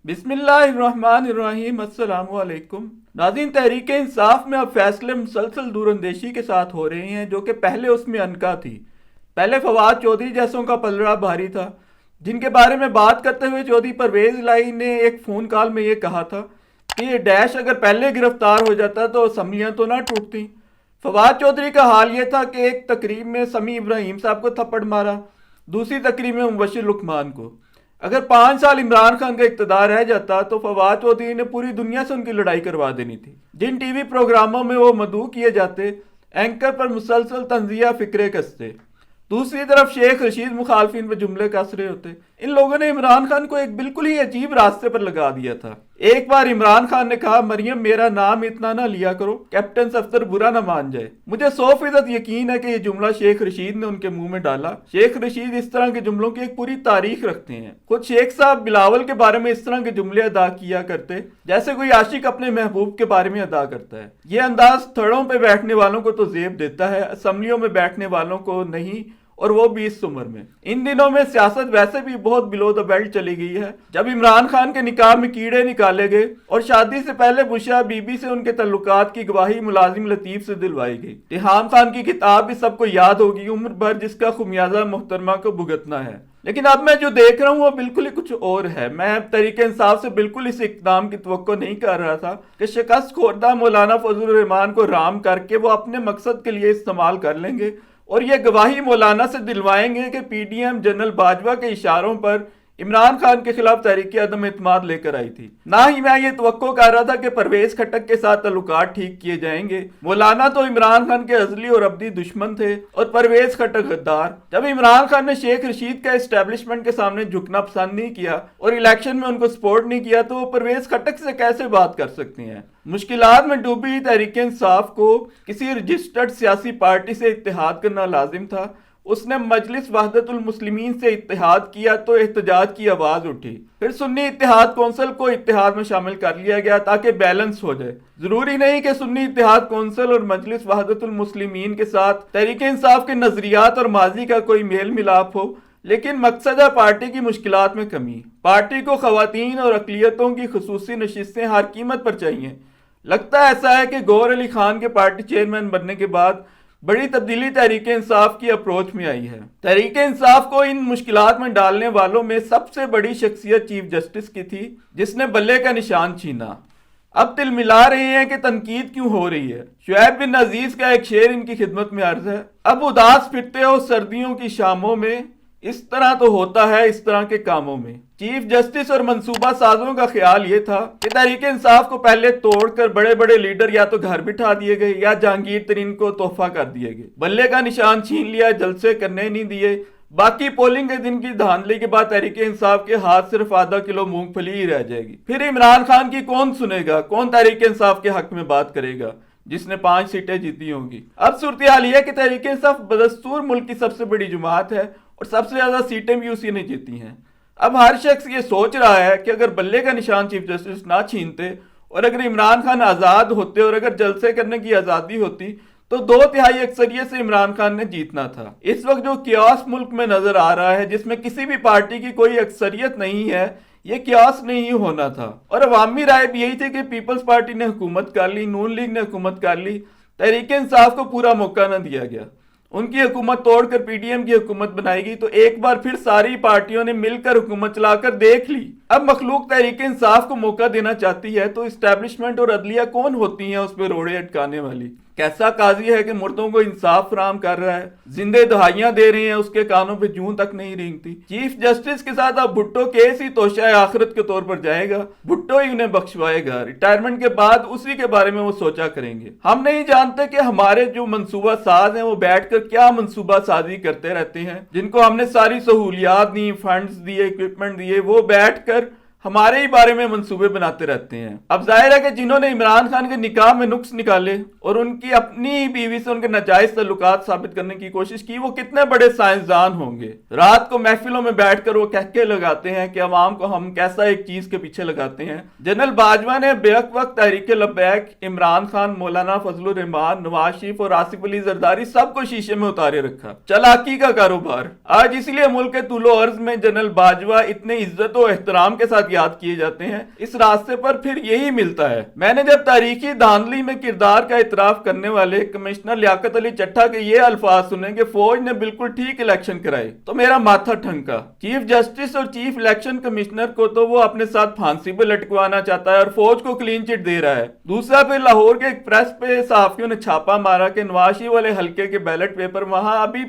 बिस्मिल्लाहिर्रहमानिर्रहीम। अस्सलाम वालेकुम नाज़रीन, तहरीक इंसाफ में अब फैसले मुसलसल दूरअंदेशी के साथ हो रहे हैं जो कि पहले उसमें अनका थी। पहले फवाद चौधरी जैसों का पलड़ा भारी था, जिनके बारे में बात करते हुए चौधरी परवेज लाई ने एक फ़ोन कॉल में ये कहा था कि ये डैश अगर पहले गिरफ्तार हो जाता तो असम्बलियाँ तो ना टूटती। फवाद चौधरी का हाल ये था कि एक तकरीब में समी इब्राहिम साहब को थप्पड़ मारा, दूसरी तकरीब में मुबशिर लुकमान को। अगर 5 साल इमरान खान का इक़्तिदार रह जाता तो फवाद चौधरी ने पूरी दुनिया से उनकी लड़ाई करवा देनी थी। जिन टीवी प्रोग्रामों में वो मदऊ किए जाते, एंकर पर मुसलसल तंजिया फिक्रे कसते, दूसरी तरफ शेख रशीद मुखालफिन पर जुमले कस रहे होते। इन लोगों ने इमरान खान को एक बिल्कुल ही अजीब रास्ते पर लगा दिया था। एक बार इमरान खान ने कहा, मरियम मेरा नाम इतना ना लिया करो, कैप्टन सफ्दर बुरा ना मान जाए। मुझे 100% यकीन है कि ये जुमला शेख रशीद ने उनके मुंह में डाला। शेख रशीद इस तरह के जुमलों की एक पूरी तारीख रखते हैं। खुद शेख साहब बिलावल के बारे में इस तरह के जुमले अदा किया करते जैसे कोई आशिक अपने महबूब के बारे में अदा करता है। ये अंदाज थड़ों पे बैठने वालों को तो जेब देता है, असम्बलियों में बैठने वालों को नहीं, और वो भी इस उम्र में। इन दिनों में सियासत वैसे भी बहुत बिलो द बेल्ट चली गई है। जब इमरान खान के निकाह में कीड़े निकाले गए और शादी से पहले बुशरा बीबी से उनके तल्लुकात की गवाही मुलाजिम लतीफ से दिलवाई गई। तिहाम खान की किताब भी सबको याद होगी, उम्र भर जिसका खुमियाजा मुहतरमा को भुगतना है। लेकिन अब मैं जो देख रहा हूँ वो बिल्कुल ही कुछ और है। मैं तरीके इंसाफ से बिल्कुल इस इक़दाम की तवक्को नहीं कर रहा था कि शिकस्त खोरदा मौलाना फजलुर रहमान को राम करके वो अपने मकसद के लिए इस्तेमाल कर लेंगे और ये गवाही मौलाना से दिलवाएंगे कि पीडीएम जनरल बाजवा के इशारों पर इमरान खान के खिलाफ तहरीक अदम एतमाद लेकर आई थी। ना ही मैं ये तवक्को कर रहा था कि परवेज खटक के साथ ताल्लुकात ठीक किए जाएंगे। मौलाना तो इमरान खान के अजली और अब्दी दुश्मन थे और परवेज खटक गद्दार। जब इमरान खान ने शेख रशीद का एस्टेब्लिशमेंट के सामने झुकना पसंद नहीं किया और इलेक्शन में उनको सपोर्ट नहीं किया तो वो परवेज खटक से कैसे बात कर सकते हैं। मुश्किलात में डूबी तहरीक इंसाफ को किसी रजिस्टर्ड सियासी पार्टी से इत्तेहाद करना लाजिम था। उसने मजलिस वहदतुल मुस्लिमीन से इत्तेहाद किया तो एहतजाज की आवाज उठी। फिर सुन्नी इत्तेहाद कौंसिल को इत्तेहाद में शामिल कर लिया गया ताकि बैलेंस हो जाए। जरूरी नहीं कि सुन्नी इत्तेहाद कौंसिल और मजलिस वहदतुल मुस्लिमीन के साथ तहरीक इंसाफ के नजरियात और माजी का कोई मेल मिलाप हो, लेकिन मकसद है पार्टी की मुश्किलात में कमी। पार्टी को खवातीन और अकलियतों की खुसूसी नशिस्तें हर कीमत पर चाहिए। लगता ऐसा है कि गौर अली खान के पार्टी चेयरमैन बनने के बाद बड़ी तब्दीली तहरीक इंसाफ की अप्रोच में आई है। तहरीक इंसाफ को इन मुश्किलात में डालने वालों में सबसे बड़ी शख्सियत चीफ जस्टिस की थी, जिसने बल्ले का निशान छीना। अब तिल मिला रहे हैं कि तनकीद क्यों हो रही है। शुएब बिन अजीज का एक शेर इनकी खिदमत में अर्ज है, अब उदास फिरते हो सर्दियों की शामों में, इस तरह तो होता है इस तरह के कामों में। चीफ जस्टिस और मंसूबा साजों का ख्याल ये था कि तहरीक इंसाफ को पहले तोड़कर बड़े बड़े लीडर या तो घर बिठा दिए गए या जहांगीर तरीन को तोहफा कर दिए गए। बल्ले का निशान छीन लिया, जलसे करने नहीं दिए। बाकी पोलिंग के दिन की धांधली के बाद तहरीक इंसाफ के हाथ सिर्फ आधा किलो मूंगफली ही रह जाएगी। फिर इमरान खान की कौन सुनेगा, कौन तहरीक इंसाफ के हक में बात करेगा जिसने 5 सीटें जीती होंगी। अब सूरत हाल यह है कि तहरीक इंसाफ बदस्तूर मुल्क की सबसे बड़ी जमात है और सबसे ज्यादा सीटें भी उसी ने जीती हैं। अब हर शख्स ये सोच रहा है कि अगर बल्ले का निशान चीफ जस्टिस ना छीनते और अगर इमरान खान आजाद होते और अगर जलसे करने की आजादी होती तो 2/3 अक्सरियत से इमरान खान ने जीतना था। इस वक्त जो कियास मुल्क में नजर आ रहा है, जिसमें किसी भी पार्टी की कोई अक्सरियत नहीं है, ये कियास नहीं होना था। और अवामी राय भी यही थी कि पीपल्स पार्टी ने हुकूमत कर ली, नून लीग ने हुकूमत कर ली, तहरीक इंसाफ को पूरा मौका न दिया गया। उनकी हुकूमत तोड़कर पीडीएम की हुकूमत बनाएगी तो एक बार फिर सारी पार्टियों ने मिलकर हुकूमत चलाकर देख ली। अब मखलूक तहरीक इंसाफ को मौका देना चाहती है तो इस्टेब्लिशमेंट और अदलिया कौन होती हैं उस पर रोड़े अटकाने वाली। कैसा काजी है कि मुर्दों को इंसाफ फराम कर रहा है, जिंदे दहाइयां दे रहे हैं, उसके कानों पे जूं तक नहीं रेंगती। चीफ जस्टिस के साथ अब भुट्टो केस ही तोशा आखिरत के तौर पर जाएगा, भुट्टो ही उन्हें बख्शवाएगा। रिटायरमेंट के बाद उसी के बारे में वो सोचा करेंगे। हम नहीं जानते कि हमारे जो मंसूबा साज हैं वो बैठकर क्या मंसूबा साजी करते रहते हैं, जिनको हमने सारी सहूलियात दी, फंड्स दिए, इक्विपमेंट दिए, वो बैठकर हमारे ही बारे में मंसूबे बनाते रहते हैं। अब जाहिर है कि जिन्होंने इमरान खान के निकाह में नुक्स निकाले और उनकी अपनी बीवी से उनके नाजायज ताल्लुकात साबित करने की कोशिश की, वो कितने बड़े साइंसदान होंगे। रात को महफिलों में बैठकर वो कहके लगाते हैं कि अवाम को हम कैसा एक चीज के पीछे लगाते हैं। जनरल बाजवा ने बेहक वक्त तहरीक लब्बैक, इमरान खान, मौलाना फजलुर रहमान, नवाज शरीफ और आसिफ अली जरदारी सबको शीशे में उतारे रखा। चालाकी का कारोबार। आज इसलिए मुल्क के तुलो अर्ज में जनरल बाजवा इतने इज्जत और एहतराम के साथ یاد کیے جاتے ہیں، اس راستے پر پھر یہی ملتا ہے۔ میں نے جب تاریخی دھاندلی میں کردار کا اعتراف کرنے والے کمشنر لیاقت علی چٹھا کے یہ الفاظ سنے کہ فوج نے بالکل ٹھیک الیکشن کرائی تو میرا ماتھا ٹھنکا۔ چیف جسٹس اور چیف الیکشن کمشنر کو تو وہ اپنے ساتھ پھانسی پہ لٹکوانا چاہتا ہے اور فوج کو کلین چٹ دے رہا ہے۔ دوسرا پھر لاہور کے ایک پریس پہ صحافیوں نے چھاپا مارا کہ نواز شریف والے حلقے کے بیلٹ پیپر وہاں ابھی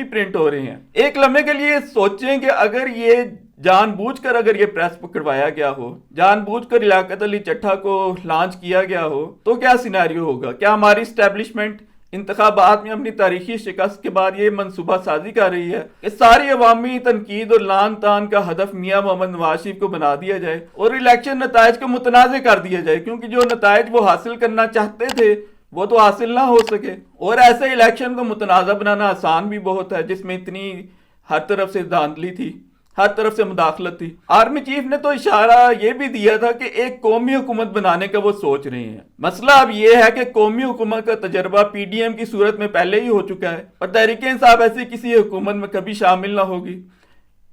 پرنٹ ہو رہے ہیں۔ ایک لمحے کے لیے سوچیں کہ اگر یہ جان بوجھ کر اگر یہ پریس پکڑوایا گیا ہو، جان بوجھ کر لیاقت علی چٹھا کو لانچ کیا گیا ہو تو کیا سیناریو ہوگا؟ کیا ہماری اسٹیبلشمنٹ انتخابات میں اپنی تاریخی شکست کے بعد یہ منصوبہ سازی کر رہی ہے کہ ساری عوامی تنقید اور لان تان کا ہدف میاں محمد نواز شریف کو بنا دیا جائے اور الیکشن نتائج کو متنازع کر دیا جائے، کیونکہ جو نتائج وہ حاصل کرنا چاہتے تھے وہ تو حاصل نہ ہو سکے؟ اور ایسے الیکشن کو متنازع بنانا آسان بھی بہت ہے جس میں اتنی ہر طرف سے دھاندلی تھی، ہر طرف سے مداخلت تھی۔ آرمی چیف نے تو اشارہ یہ بھی دیا تھا کہ ایک قومی حکومت بنانے کا وہ سوچ رہے ہیں۔ مسئلہ اب یہ ہے کہ قومی حکومت کا تجربہ پی ڈی ایم کی صورت میں پہلے ہی ہو چکا ہے اور تحریک انصاف ایسی کسی حکومت میں کبھی شامل نہ ہوگی۔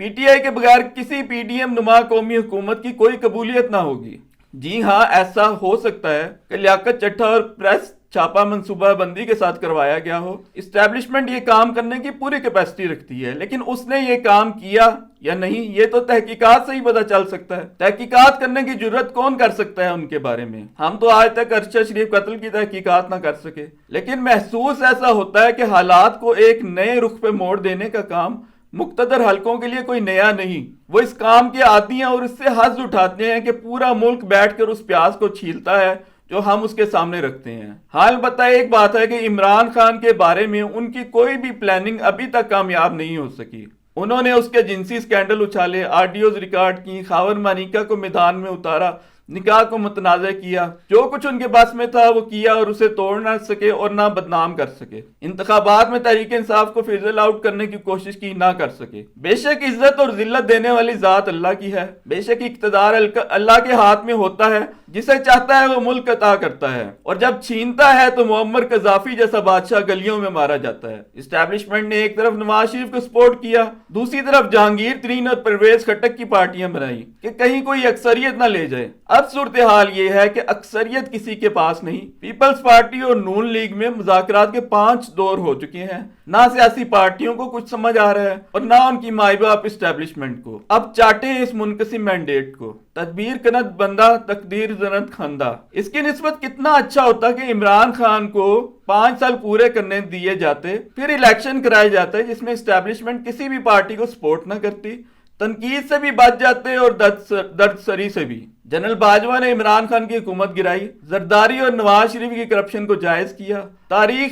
پی ٹی آئی کے بغیر کسی پی ڈی ایم نما قومی حکومت کی کوئی قبولیت نہ ہوگی۔ جی ہاں، ایسا ہو سکتا ہے کہ لیاقت چٹھا اور پریس چھاپا منصوبہ بندی کے ساتھ کروایا گیا ہو۔ اسٹیبلشمنٹ یہ کام کرنے کی پوری کیپیسٹی رکھتی ہے، لیکن اس نے یہ کام کیا یا نہیں یہ تو تحقیقات سے ہی پتہ چل سکتا ہے۔ تحقیقات کرنے کی جرت کون کر سکتا ہے ان کے بارے میں؟ ہم تو آج تک ارشد شریف قتل کی تحقیقات نہ کر سکے، لیکن محسوس ایسا ہوتا ہے کہ حالات کو ایک نئے رخ پہ موڑ دینے کا کام مقتدر حلقوں کے لیے کوئی نیا نہیں۔ وہ اس کام کے عادی ہیں اور اس سے حظ اٹھاتے ہیں کہ پورا ملک بیٹھ کر اس پیاز کو چھیلتا ہے جو ہم اس کے سامنے رکھتے ہیں۔ ہاں، البتہ ایک بات ہے کہ عمران خان کے بارے میں ان کی کوئی بھی پلاننگ ابھی تک کامیاب نہیں ہو سکی۔ انہوں نے اس کے جنسی سکینڈل اچھالے، آڈیوز ریکارڈ کی، خاور مانیکا کو میدان میں اتارا، نکاح کو متنازع کیا، جو کچھ ان کے بس میں تھا وہ کیا اور اسے توڑ نہ سکے اور نہ بدنام کر سکے۔ انتخابات میں تحریک انصاف کو فزل آؤٹ کرنے کی کوشش کی، نہ کر سکے۔ بے شک عزت اور ذلت دینے والی ذات اللہ کی ہے، بے شک اقتدار اللہ کے ہاتھ میں ہوتا ہے، جسے چاہتا ہے وہ ملک عطا کرتا ہے، اور جب چھینتا ہے تو معمر قذافی جیسا بادشاہ گلیوں میں مارا جاتا ہے۔ اسٹیبلشمنٹ نے ایک طرف نواز شریف کو سپورٹ کیا، دوسری طرف جہانگیر ترین اور پرویز خٹک کی پارٹیاں بنائی کہ کہیں کوئی اکثریت نہ لے جائے۔ اب صورتحال یہ ہے کہ اکثریت کسی کے پاس نہیں۔ پیپلز پارٹی اور نون لیگ میں مذاکرات کے 5 دور ہو چکے ہیں، نہ سیاسی پارٹیوں کو کچھ سمجھ آ رہا ہے اور نہ ان کی مائی باپ اسٹیبلشمنٹ کو۔ اب چاٹیں اس منقسم مینڈیٹ کو، تدبیر کنت بندہ تقدیر زنت خندہ۔ اس کی نسبت کتنا اچھا ہوتا کہ عمران خان کو 5 سال پورے کرنے دیے جاتے، پھر الیکشن کرائے جاتے جس میں اسٹیبلشمنٹ کسی بھی پارٹی کو سپورٹ نہ کرتی، تنقید سے بھی بچ جاتے اور درد سری سے بھی۔ جنرل باجوہ نے عمران خان کی حکومت گرائی، زرداری اور نواز شریف کی کرپشن کو جائز کیا۔ ہماری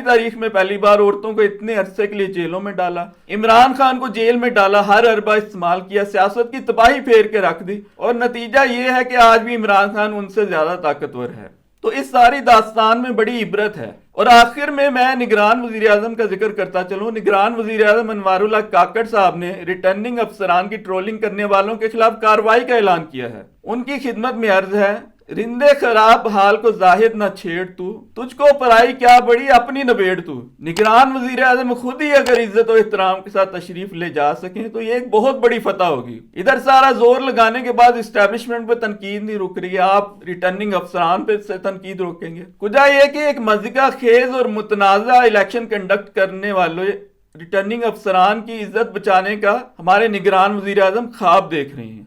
تاریخ میں پہلی بار عورتوں کو اتنے عرصے کے لیے جیلوں میں ڈالا، عمران خان کو جیل میں ڈالا، ہر اربہ استعمال کیا، سیاست کی تباہی پھیر کے رکھ دی، اور نتیجہ یہ ہے کہ آج بھی عمران خان ان سے زیادہ طاقتور ہے۔ تو اس ساری داستان میں بڑی عبرت ہے۔ اور آخر میں نگران وزیر اعظم کا ذکر کرتا چلوں۔ نگران وزیر اعظم انوار اللہ کاکڑ صاحب نے ریٹرننگ افسران کی ٹرولنگ کرنے والوں کے خلاف کارروائی کا اعلان کیا ہے۔ ان کی خدمت میں عرض ہے، رندے خراب حال کو زاہد نہ چھیڑ تو، تجھ کو پرائی کیا بڑی اپنی نبیڑ تو۔ نگران وزیر اعظم خود ہی اگر عزت و احترام کے ساتھ تشریف لے جا سکیں تو یہ ایک بہت بڑی فتح ہوگی۔ ادھر سارا زور لگانے کے بعد اسٹیبلشمنٹ پہ تنقید نہیں رک رہی ہے، آپ ریٹرننگ افسران پہ سے تنقید روکیں گے؟ کجا یہ کہ ایک مضحکہ خیز اور متنازع الیکشن کنڈکٹ کرنے والے ریٹرننگ افسران کی عزت بچانے کا ہمارے نگران وزیر اعظم خواب دیکھ رہے ہیں۔